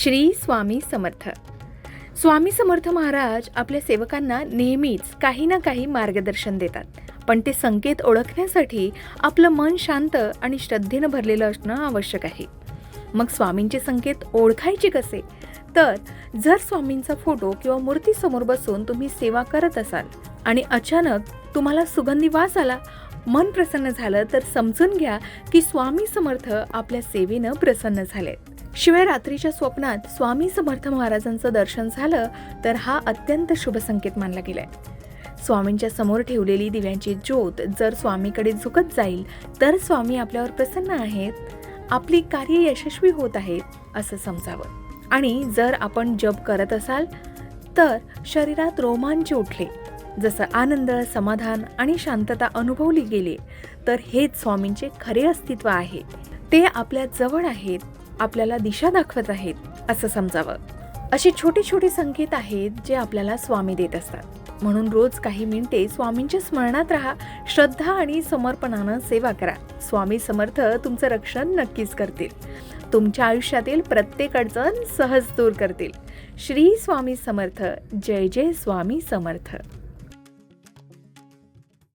श्री स्वामी समर्थ. स्वामी समर्थ महाराज आपल्या सेवकांना नेहमीच काही ना काही मार्गदर्शन देतात, पण ते संकेत ओळखण्यासाठी आपलं मन शांत आणि श्रद्धेनं भरलेलं असणं आवश्यक आहे. मग स्वामींचे संकेत ओळखायचे कसे? तर जर स्वामींचा फोटो किंवा मूर्ती समोर बसून तुम्ही सेवा करत असाल आणि अचानक तुम्हाला सुगंधी वास आला, मन प्रसन्न झालं, तर समजून घ्या की स्वामी समर्थ आपल्या सेवेनं प्रसन्न झाले. शिवाय रात्रीच्या स्वप्नात स्वामी समर्थ महाराजांचं दर्शन झालं तर हा अत्यंत शुभ संकेत मानला गेलाय. स्वामींच्या समोर ठेवलेली दिव्यांची ज्योत जर स्वामीकडे झुकत जाईल तर स्वामी आपल्यावर प्रसन्न आहेत, आपली कार्य यशस्वी होत आहेत असं समजावं. आणि जर आपण जप करत असाल तर शरीरात रोमांच उठले, जसं आनंद, समाधान आणि शांतता अनुभवली गेले, तर हेच स्वामींचे खरे अस्तित्व आहे. ते आपल्या जवळ आहेत, आपल्याला दिशा दाखवत आहेत असं समजावं. असे छोटे छोटे संकेत आहेत जे आपल्याला स्वामी देत असतात. म्हणून रोज काही मिनिटे स्वामींच्या स्मरणात राहा, श्रद्धा आणि समर्पणानं सेवा करा. स्वामी समर्थ तुमचं रक्षण नक्कीच करतील, तुमच्या आयुष्यातील प्रत्येक अडचण सहज दूर करतील. श्री स्वामी समर्थ. जय जय स्वामी समर्थ.